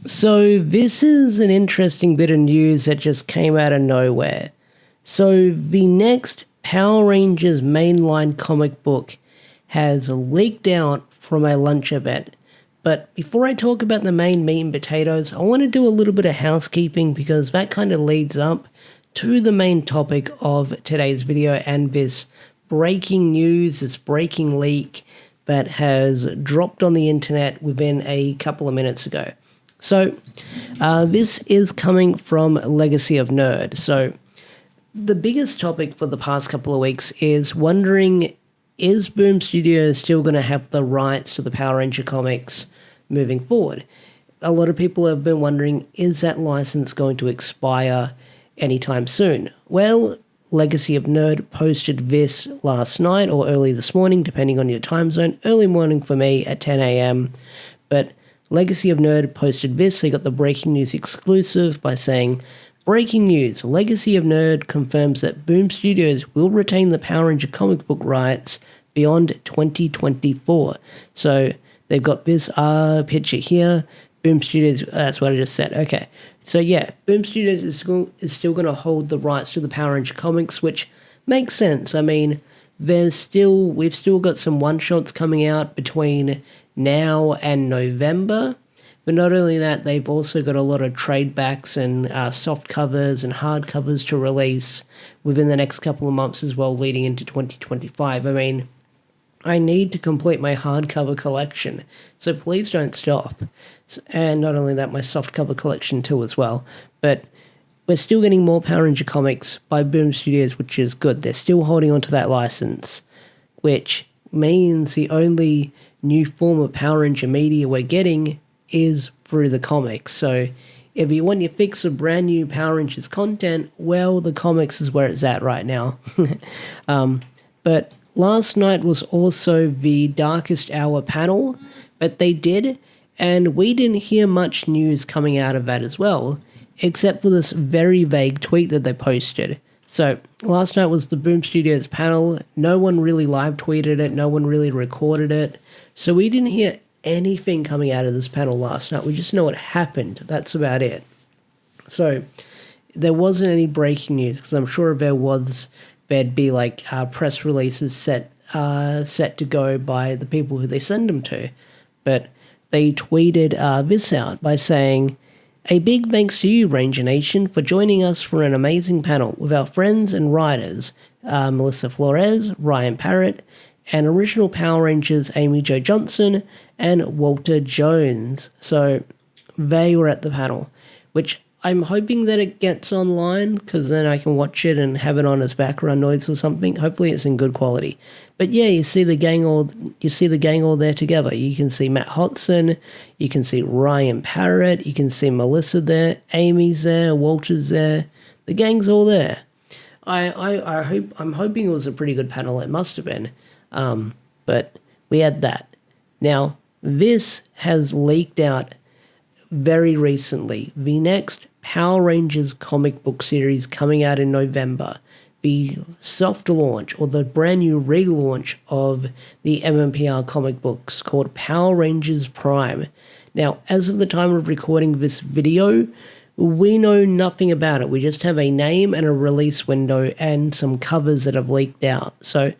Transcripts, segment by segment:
So this is an interesting bit of news that just came out of nowhere. So the next Power Rangers mainline comic book has leaked out from a lunch event. But before I talk about the main meat and potatoes, I want to do a little bit of housekeeping because that kind of leads up to the main topic of today's video and this breaking news, this breaking leak that has dropped on the internet within a couple of minutes ago. So this is coming from Legacy of Nerd. So the biggest topic for the past couple of weeks is wondering, is Boom Studios still going to have the rights to the Power Ranger comics moving forward? A lot of people have been wondering, is that license going to expire anytime soon? Well, Legacy of Nerd posted this last night or early this morning, depending on your time zone. Early morning for me at 10 a.m. But Legacy of Nerd posted this. They got the breaking news exclusive by saying, breaking news, Legacy of Nerd confirms that Boom Studios will retain the Power Ranger comic book rights beyond 2024. So they've got this picture here. Boom Studios, that's what I just said. Okay. So yeah, Boom Studios is still going to hold the rights to the Power Ranger comics, which makes sense. I mean, we've still got some one-shots coming out between now and November. But not only that, they've also got a lot of trade backs and soft covers and hard covers to release within the next couple of months as well, leading into 2025. I mean, I need to complete my hardcover collection, so please don't stop. And not only that, my softcover collection too as well. But we're still getting more Power Ranger comics by Boom Studios, which is good. They're still holding on to that license, which means the only new form of Power Ranger media we're getting is through the comics. So if you want your fix of brand new Power Rangers content, well, the comics is where it's at right now. But last night was also the Darkest Hour panel that they did, and we didn't hear much news coming out of that as well, except for this very vague tweet that they posted. So last night was the Boom Studios panel. No one really live tweeted it. No one really recorded it. So we didn't hear anything coming out of this panel last night. We just know it happened. That's about it. So there wasn't any breaking news, because I'm sure if there was, there'd be like press releases set to go by the people who they send them to. But they tweeted this out by saying, "A big thanks to you, Ranger Nation, for joining us for an amazing panel with our friends and writers, Melissa Flores, Ryan Parrott, and original Power Rangers Amy Jo Johnson and Walter Jones." So they were at the panel, which I'm hoping that it gets online, because then I can watch it and have it on as background noise or something. Hopefully it's in good quality. But yeah, you see the gang all there together. You can see Matt Hodson, you can see Ryan Parrott, you can see Melissa there, Amy's there, Walter's there. The gang's all there. I'm hoping it was a pretty good panel. It must have been. But we had that. Now, this has leaked out very recently. The next Power Rangers comic book series coming out in November, the soft launch or the brand new relaunch of the MMPR comic books called Power Rangers Prime. Now, as of the time of recording this video, we know nothing about it. We just have a name and a release window and some covers that have leaked out. So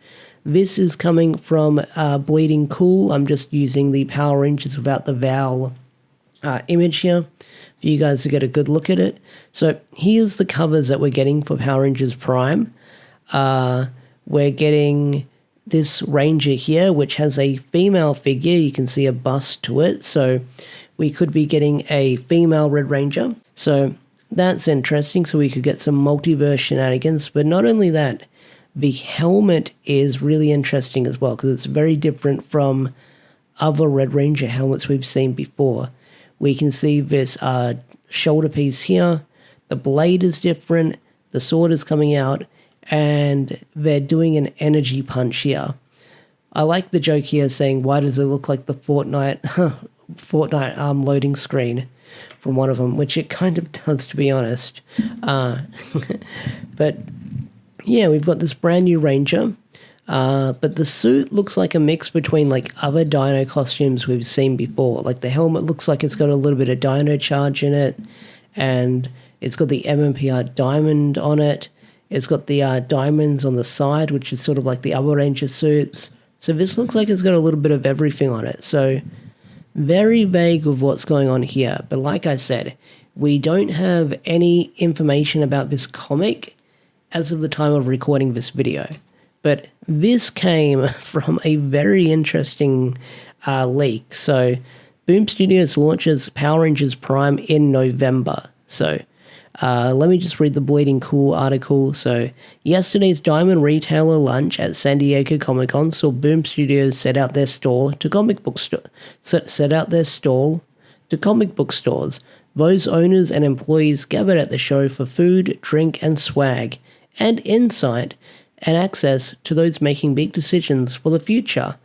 this is coming from Bleeding Cool. I'm just using the Power Rangers without the Val image here for you guys to get a good look at it. So here's the covers that we're getting for Power Rangers Prime. We're getting this Ranger here, which has a female figure. You can see a bust to it. So we could be getting a female Red Ranger. So that's interesting. So we could get some multiverse shenanigans. But not only that, the helmet is really interesting as well, because it's very different from other Red Ranger helmets we've seen before. We can see this shoulder piece here. The blade is different. The sword is coming out. And they're doing an energy punch here. I like the joke here saying, why does it look like the Fortnite loading screen from one of them, which it kind of does, to be honest. But yeah, we've got this brand new Ranger. But the suit looks like a mix between like other dino costumes we've seen before. Like the helmet looks like it's got a little bit of dino charge in it, and it's got the MMPR diamond on it. It's got the diamonds on the side, which is sort of like the other Ranger suits. So this looks like it's got a little bit of everything on it. So very vague of what's going on here. But like I said, we don't have any information about this comic as of the time of recording this video. But this came from a very interesting leak. So Boom Studios launches Power Rangers Prime in November. So let me just read the bleeding cool article. So yesterday's Diamond Retailer lunch at San Diego Comic-Con saw Boom Studios set out their stall to comic book stores. Those owners and employees gathered at the show for food, drink, and swag, and insight and access to those making big decisions for the future.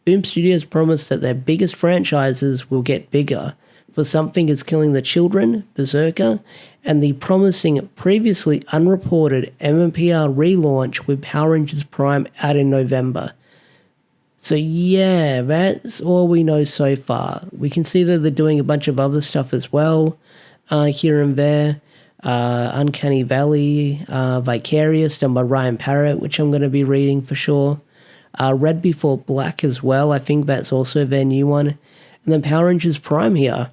Boom Studios promised that their biggest franchises will get bigger, for Something is Killing the Children, Berserker, and the promising previously unreported MMPR relaunch with Power Rangers Prime out in November. So yeah, that's all we know so far. We can see that they're doing a bunch of other stuff as well, here and there. Uncanny Valley, Vicarious, done by Ryan Parrott, which I'm going to be reading for sure. Red Before Black as well, I think that's also their new one. And then Power Rangers Prime here.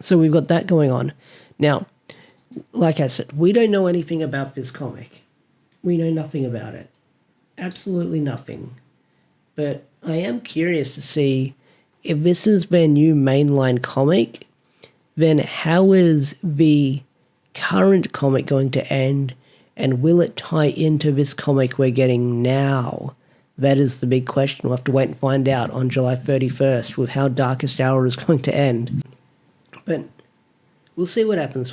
So we've got that going on. Now, like I said, we don't know anything about this comic. We know nothing about it. Absolutely nothing. But I am curious to see if this is their new mainline comic, then how is the current comic going to end, and will it tie into this comic we're getting now? That is the big question. We'll have to wait and find out on July 31st with how Darkest Hour is going to end. But we'll see what happens.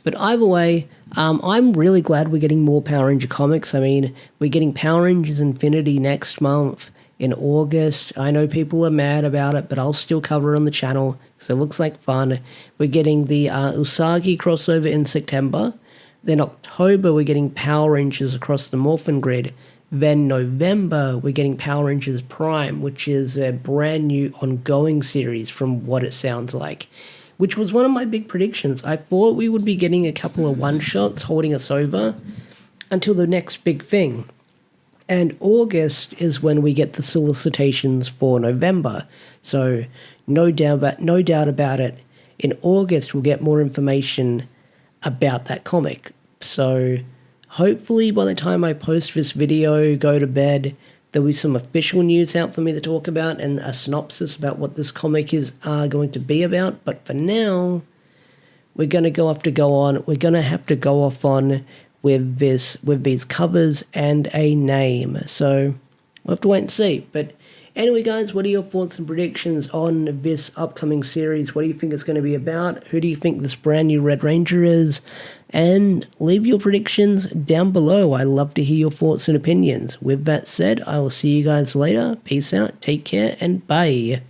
But either way, I'm really glad we're getting more Power Ranger comics. I mean, we're getting Power Rangers Infinity next month in August. I know people are mad about it, but I'll still cover it on the channel, so it looks like fun. We're getting the Usagi crossover in September. Then October, we're getting Power Rangers across the Morphin Grid. Then November, we're getting Power Rangers Prime, which is a brand new ongoing series from what it sounds like, which was one of my big predictions. I thought we would be getting a couple of one-shots holding us over until the next big thing. And August is when we get the solicitations for November. So no doubt about it, in August we'll get more information about that comic. So hopefully by the time I post this video, go to bed, there'll be some official news out for me to talk about and a synopsis about what this comic is going to be about. But for now, we're going to have to go off on with these covers and a name. So we'll have to wait and see. But anyway, guys, what are your thoughts and predictions on this upcoming series? What do you think it's going to be about? Who do you think this brand new Red Ranger is? And leave your predictions down below. I love to hear your thoughts and opinions. With that said, I will see you guys later. Peace out, take care, and bye.